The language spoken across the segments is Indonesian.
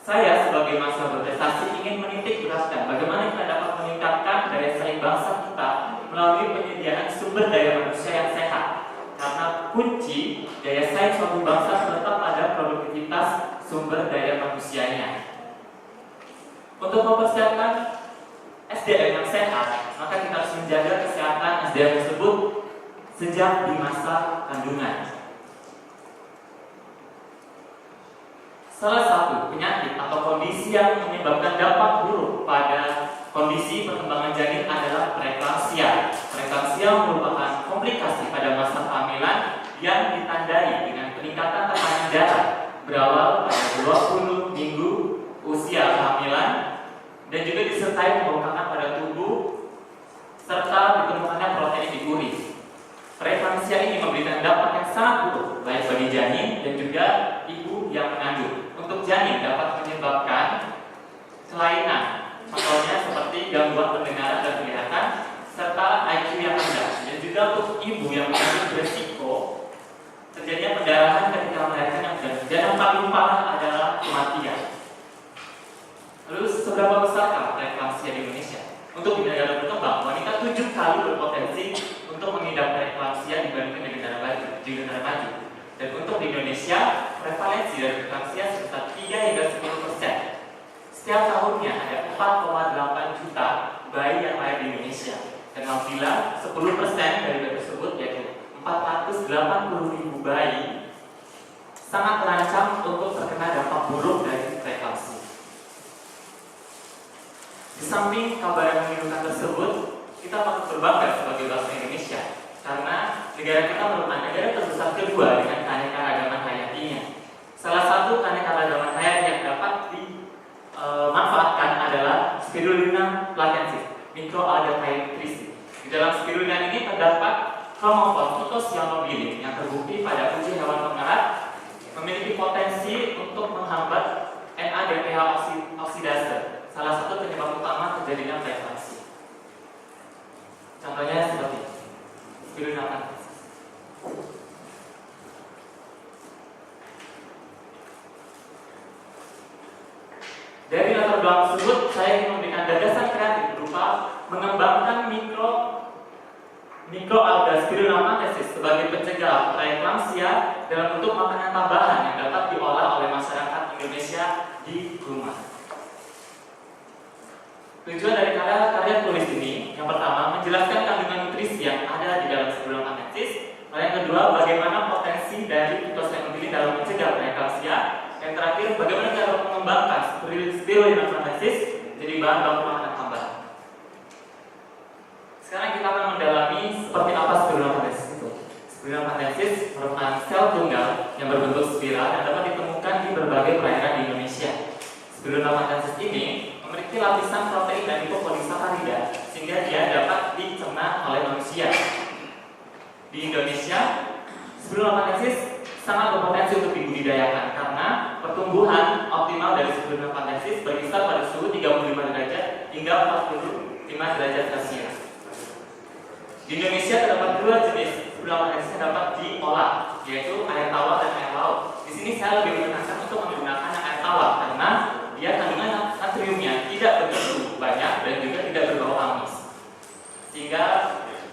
Saya sebagai mahasiswa berprestasi ingin menitik beratkan bagaimana kita dapat meningkatkan daya saing bangsa kita melalui penyediaan sumber daya manusia yang sehat. Karena kunci daya saing suatu bangsa terletak pada produktivitas sumber daya manusianya. Untuk mempersiapkan SDM yang sehat, maka kita harus menjaga kesehatan SDM tersebut sejak di masa kandungan. Salah satu penyakit atau kondisi yang menyebabkan dampak buruk pada kondisi perkembangan janin adalah preeklamsia. Preeklamsia merupakan komplikasi pada masa kehamilan yang ditandai dengan peningkatan tekanan darah berawal pada 20 minggu usia kehamilan dan juga disertai pembengkakan pada tubuh serta ditemukannya protein di urin. Preeklamsia ini memberikan dampak yang sangat buruk baik bagi janin dan juga ibu yang mengandung. Untuk janin dapat menyebabkan kelainan, contohnya seperti gangguan pendengaran dan penglihatan serta IQ yang rendah. Dan juga untuk ibu yang mengandung beresiko terjadinya pendarahan ketika melahirkan yang berat. Dan yang paling parah adalah kematian. Lalu seberapa besar preeklamsia di Indonesia? Untuk di negara berkembang, wanita 7 kali berpotensi untuk mengidap preeklamsia dibandingkan di negara maju. Dan untuk di Indonesia, prevalensi dari preeklamsia sebesar 3 hingga 10%. Setiap tahunnya ada 4,8 juta bayi yang lahir di Indonesia. Dan alhamdulillah 10% dari bayi tersebut, yaitu 480.000 bayi, sangat terancam untuk terkena dampak buruk dari preeklamsia. Di samping kabar yang memilukan tersebut, kita patut berbangga sebagai bangsa Indonesia karena negara kita merupakan negara terbesar kedua dengan keanekaragaman hayatinya. Salah satu keanekaragaman hayati yang dapat dimanfaatkan adalah Spirulina platensis, Microalga crisi. Di dalam spirulina ini terdapat kromofon fotosyanobili yang terbukti pada uji hewan pengerat memiliki potensi untuk menghambat NADPH oksidase, salah satu penyebab utama terjadinya preeklamsia. Contohnya seperti spirulina platensis. Dari latar belakang tersebut, saya ingin memberikan gagasan kreatif berupa mengembangkan mikroalga Spirulina platensis sebagai pencegah preeklamsia dalam bentuk makanan tambahan yang dapat diolah oleh masyarakat Indonesia di rumah. Tujuan dari karya tulis ini, yang pertama, menjelaskan kandungan nutrisi yang ada di dalam Spirulina platensis. Lalu yang kedua, bagaimana potensi dari fitosanobil dalam mencegah preeklamsia. Yang terakhir, bagaimana cara mengembangkan Spirulina platensis jadi bahan baku makanan tambahan. Sekarang kita akan mendalami seperti apa Spirulina platensis itu. Spirulina platensis merupakan sel tunggal yang berbentuk spiral dan dapat ditemukan di berbagai perairan di Indonesia. Spirulina platensis ini memiliki lapisan protein dan lipopolisakarida sehingga dia dapat dicerna oleh manusia. Di Indonesia, Spirulina platensis sangat berpotensi untuk dibudidayakan karena pertumbuhan optimal dari Spirulina platensis berkisar pada suhu 35 derajat hingga 45 derajat Celcius. Di Indonesia terdapat 2 jenis Spirulina platensis yang dapat diolah, yaitu air tawar dan air laut. Di sini saya lebih menekankan untuk menggunakan air tawar karena dia kandungan natriumnya tidak begitu banyak dan juga tidak berbau amis, sehingga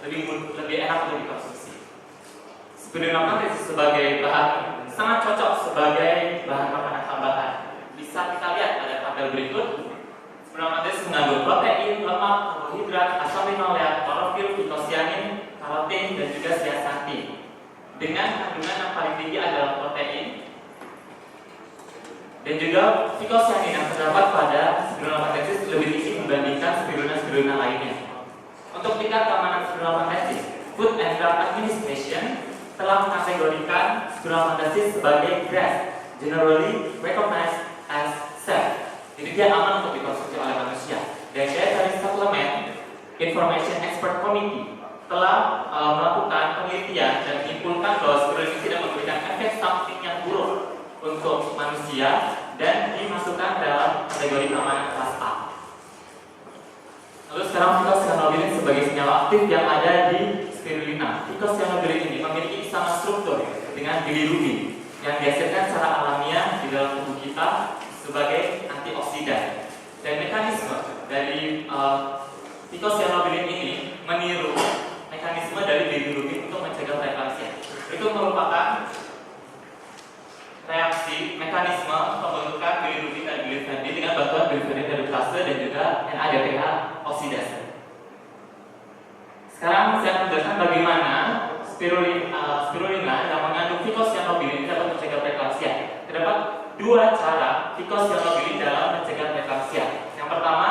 lebih enak untuk dikonsumsi. Spirulina platensis sebagai bahan sangat cocok sebagai bahan makanan tambahan. Bisa kita lihat pada tabel berikut. Spirulina platensis mengandung protein, lemak, karbohidrat, asam linoleat, klorofil, fitosianin, karotin, dan juga zeaxanthin. Dengan kandungan yang paling tinggi adalah protein dan juga fitosianin yang terdapat pada Spirulina platensis lebih tinggi dibandingkan spirulina lainnya. Untuk tingkat keamanan Spirulina platensis, Food and Drug Administration telah mengkategorikan Spirulina platensis sebagai GRAS, generally recognized as safe. Jadi dia aman untuk dikonsumsi oleh manusia. Dan Dietary Supplement Information Expert Committee telah melakukan penelitian dan menyimpulkan bahwa spirulina ini tidak memberikan efek samping yang buruk untuk manusia dan dimasukkan dalam kategori keamanan kelas A. Lalu sekarang fitosanobilin sebagai senyawa aktif yang ada di spirulina. Fitosanobilin ini memiliki sama struktur dengan bilirubin yang dihasilkan secara alamiah di dalam tubuh kita sebagai antioksidan. Dan mekanisme dari phycocyanobin ini meniru mekanisme dari bilirubin untuk mencegah preeklamsia. Itu merupakan reaksi mekanisme pembentukan bilirubin dan biliverdin dengan bantuan biliverdin redukase dan juga NADPH oksidasi. Sekarang saya menjelaskan bagaimana spirulina yang mengandung phycocyanobin ini dapat mencegah preeklamsia. Terdapat dua cara phycocyanobin dalam mencegah preeklamsia. Yang pertama,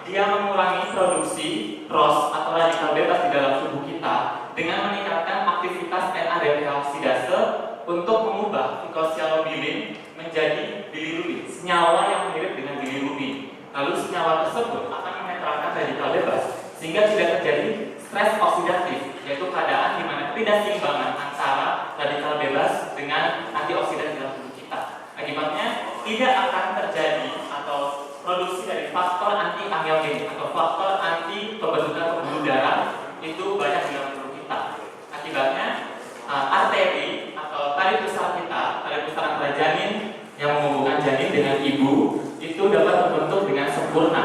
dia mengurangi produksi ROS atau radikal bebas di dalam tubuh kita dengan meningkatkan aktivitas NADPH oksidase untuk mengubah phycocyanobin menjadi bilirubin, senyawa yang mirip dengan bilirubin. Lalu senyawa tersebut akan menetralkan radikal bebas sehingga tidak terjadi stres oksidatif, yaitu keadaan di mana ketidakseimbangan antara radikal bebas dengan antioksidan dalam tubuh kita. Akibatnya tidak akan terjadi atau produksi dari faktor anti-angiogenik atau faktor anti pembentukan pembuluh darah itu banyak di dalam tubuh kita. Akibatnya arteri atau tali pusar kita, tali pusar antara janin yang menghubungkan janin dengan ibu itu dapat terbentuk dengan sempurna,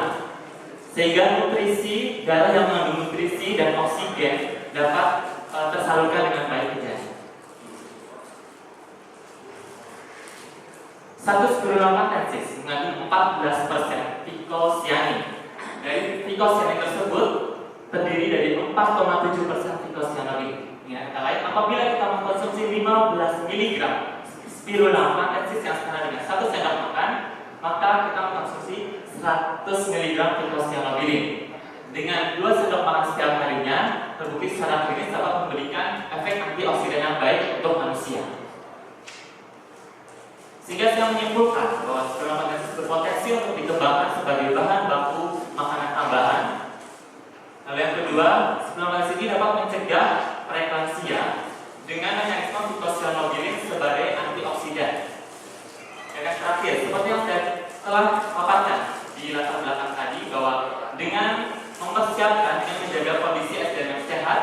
sehingga nutrisi darah yang mengandung nutrisi dan oksigen dapat tersalurkan dengan baik ke janin. Satu spirulina matensis mengandung 14% phycocyanin. Dari phycocyanin tersebut terdiri dari 4,7% phycocyanobin. Dengan kata lain, apabila kita mengkonsumsi 15 mg spirulina matensis yang setara dengan 1 sendok makan, maka kita mengkonsumsi 100 mg phycocyanobin. Dengan 2 sendok makan setiap harinya, terbukti secara klinis dapat memberikan efek antioksidan yang baik untuk manusia. Sehingga saya menyimpulkan bahwa spirulina matensis berpotensi untuk dikembangkan sebagai bahan baku makanan tambahan. Lalu yang kedua, spirulina matensis ini dapat mencegah preeklamsia dengan mekanisme phycocyanobin sebagai antioksidan. Dan yang terakhir, seperti yang saya telah paparkan di latar belakang tadi, bahwa dengan mempersiapkan dengan menjaga kondisi SDM yang sehat,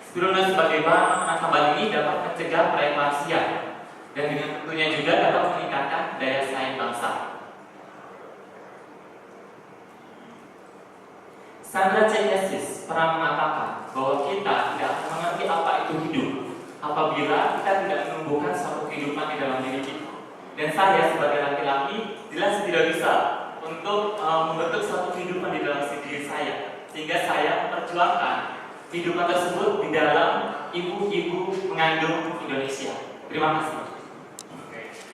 spirulina sebagai bahan makanan tambahan ini dapat mencegah preeklamsia dan dengan tentunya juga dapat meningkatkan daya saing bangsa. Sandra Cekiesis pernah mengatakan bahwa kita tidak akan mengerti apa itu hidup apabila kita tidak menumbuhkan suatu kehidupan di dalam diri kita. Dan saya sebagai laki-laki jelas tidak bisa untuk membentuk suatu kehidupan di dalam diri saya, sehingga saya memperjuangkan kehidupan tersebut di dalam ibu-ibu mengandung Indonesia. Terima kasih.